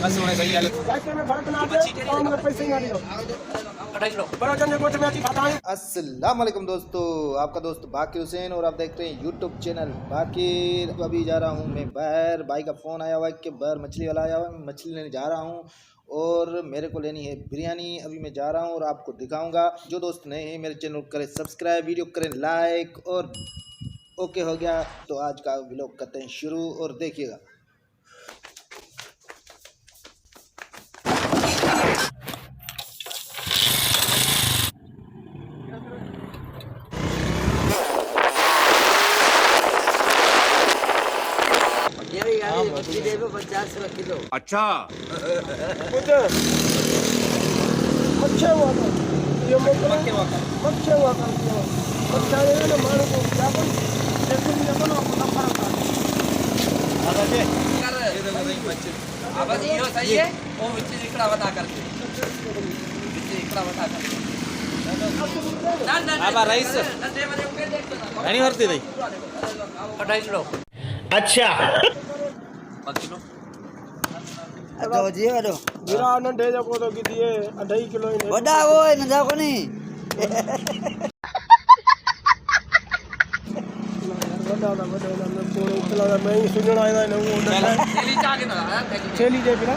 बस होने सही है। अस्सलाम वालेकुम दोस्तों, आपका दोस्त बाकिर हुसैन और आप देख रहे हैं यूट्यूब चैनल बाकिर। अभी जा रहा हूँ मैं बाहर, भाई का फ़ोन आया हुआ है कि बाहर मछली वाला आया हुआ है, मछली लेने जा रहा हूँ और मेरे को लेनी है बिरयानी। अभी मैं जा रहा हूँ और आपको दिखाऊंगा। जो दोस्त नए हैं मेरे चैनल को करें सब्सक्राइब, वीडियो करें लाइक और ओके हो गया तो आज का व्लॉग करते हैं शुरू और देखिएगा। किलो। अच्छा अच्छा हुआ था ये मक्के हुआ था अच्छा ये ना मारो को क्या बोल लेकिन ये बनो अपना फर्क था अब ये सही है वो विच इकड़ा बता करके विच इकड़ा बता करके ना राइस नहीं भरती रही 2.5 किलो। अच्छा 5 किलो तो जी वालो गिरा नंढे जो तो किती 2.5 किलो ही वडा वो नंढा कोनी वडा मैं कोई चला मैं ही सुनण आया ना वो थैली चा के ना थैली दे फिर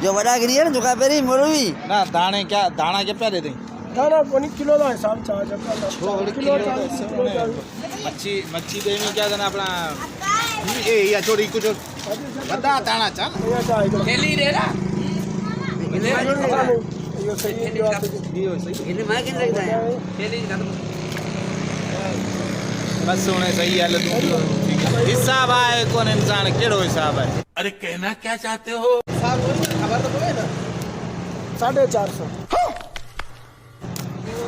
जो वडा गिरी है ना जो का पेरी मोरवी ना दाने क्या दाना क्या प्यारे थे दाना 1 किलो का हिसाब चार्ज छोड़ किलो मच्छी दे में क्या देना अपना ये या छोड़ी कुछ बता दाना चा थैली रे ना ये सही है इने मां के लगता है थैली का बस होने सही है। हिसाब आए कौन इंसान केड़ो हिसाब है। अरे कहना क्या चाहते हो? खबर तो है ना 450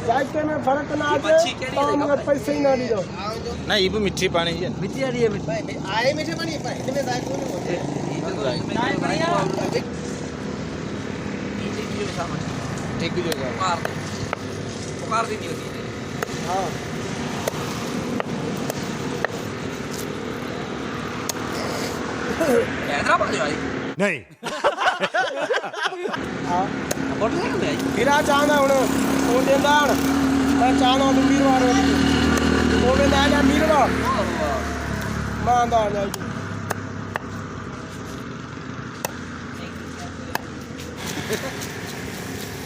जाके में फर्क ना आजे तो मगर पैसे ही ना दियो ना ये भी मिठी पानी है मिट्टी आ रही है आए मीठे पानी पर इतने जाए कोई नहीं होते चाय बढ़िया एक भी जो जाएगा पुकार दी नहीं होती। हां हैदराबाद आई नहीं हां होटल में आई गिरा जाना हुन वो देंदा मैं चाहना तू मीरवार वो वेंदा जा मीरवा मांदा जाई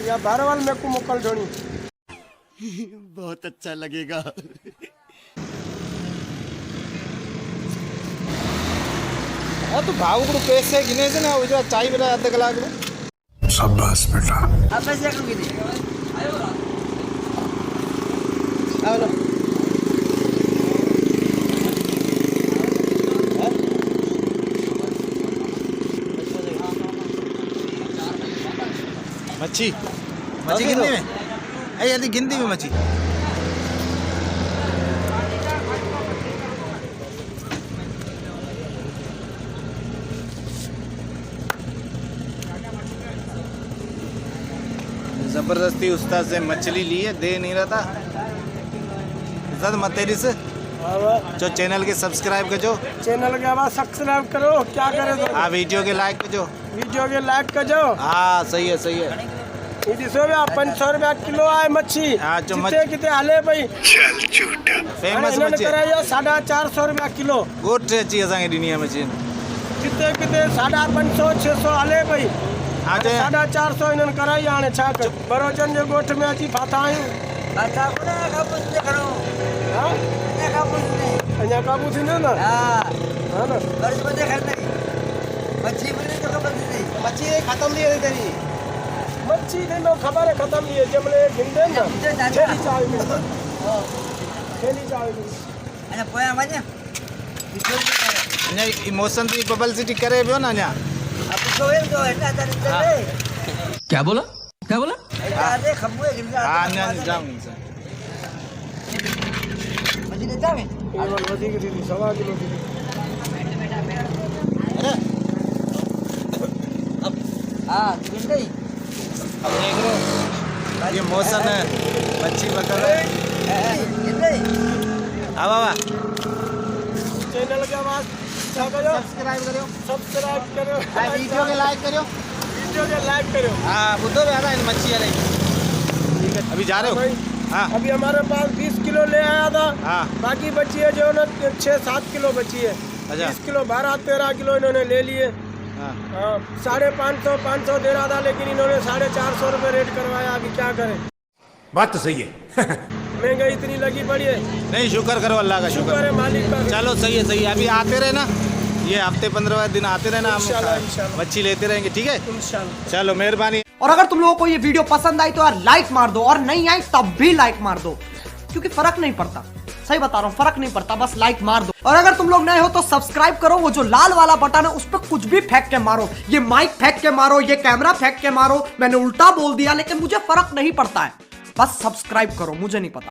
या बारवाल में को मोकल जोनी बहुत अच्छा लगेगा। तो भाव को पैसे गिने से ना वो जो चाय बेटा आधा कलाक में शाबाश बेटा। अब पैसे कम गिरी आओ मच्छी मच्छी गिनती में ऐ यदि गिनती में मच्छी जबरदस्ती उस्ताद से मछली ली है, दे नहीं रहा था उस्ताद मत तेरी से जो चैनल के सब्सक्राइब कर जो चैनल के आवाज सब्सक्राइब करो क्या करे तो हाँ वीडियो के लाइक कर जो वीडियो के लाइक कर जो हाँ सही है ये 500 रुपया किलो आए मच्छी हाँ जो कितने कितने हाले भाई फेमस मच्छी कराया 450 रुपया किलो गोट अच्छी असांखे ॾिनी आहे मच्छी कितने कितने 550 600 हाले भाई हाँ जो 450 इन्हनि कराई हाणे छा कर बरोजन जे ॻोठ में अची फाथा आहियूं अच्छा कोने काबूस ने करो हाँ ने काबूस ने अञा काबू थींदो न हां हा न कर्ज बंदे करने मच्छी बने तो खबर नहीं मच्छी खत्म थी वई तेरी मच्छी ॾिनो ख़बर है खत्म थी जंहिंमहिल गिनदे न थैली चांहि में हाँ थैली चांहि में अने पोया वने अञा ई मौसम जी पब्लिसिटी करे पियो न अञा अब तो है जो है ना चले क्या बोला अरे खम्बे गिरदा हाँ अञा जाऊँ मच्छी देता में ये वाली वधीक थी 1.5 किलो थी हां गिन गई अब देख लो ये मौसम है मच्छी पकड़ रहे गिन गई हाँ बाबा चैनल के आवाज अच्छा करो, सब्सक्राइब करो, सब्सक्राइब करो, वीडियो के लाइक करो, वीडियो के लाइक करो। हाँ बुद्धो में आता है मच्छी वाले। ठीक है अभी जा रहे भाई, हो? हाँ अभी हमारे पास 20 किलो ले आया था, हाँ बाकी बची है जो ना 6-7 किलो बची है। अच्छा 20 किलो 12-13 किलो इन्होंने ले लिए। हाँ 550 दे रहा था, लेकिन इन्होंने 450 रुपये रेट करवाया। अभी क्या करें, बात तो सही है। महंगाई इतनी लगी पड़ी है। नहीं शुक्र करो अल्लाह का, शुक्र है मालिक का। चलो सही है सही है। अभी आते रहे ना, ये हफ्ते 15 दिन आते रहे ना, इंशाल्लाह, हम इंशाल्लाह। मच्छी लेते रहेंगे। ठीक है इंशाल्लाह। चलो मेहरबानी। और अगर तुम लोगों को ये वीडियो पसंद आई तो यार लाइक मार दो, और नहीं आई तब भी लाइक मार दो, क्योंकि फर्क नहीं पड़ता। सही बता रहा हूँ, फर्क नहीं पड़ता, बस लाइक मार दो। और अगर तुम लोग नए हो तो सब्सक्राइब करो, वो जो लाल वाला बटन है उस पर कुछ भी फेंक के मारो, ये माइक फेंक के मारो, ये कैमरा फेंक के मारो। मैंने उल्टा बोल दिया लेकिन मुझे फर्क नहीं पड़ता है, बस सब्सक्राइब करो, मुझे नहीं पता।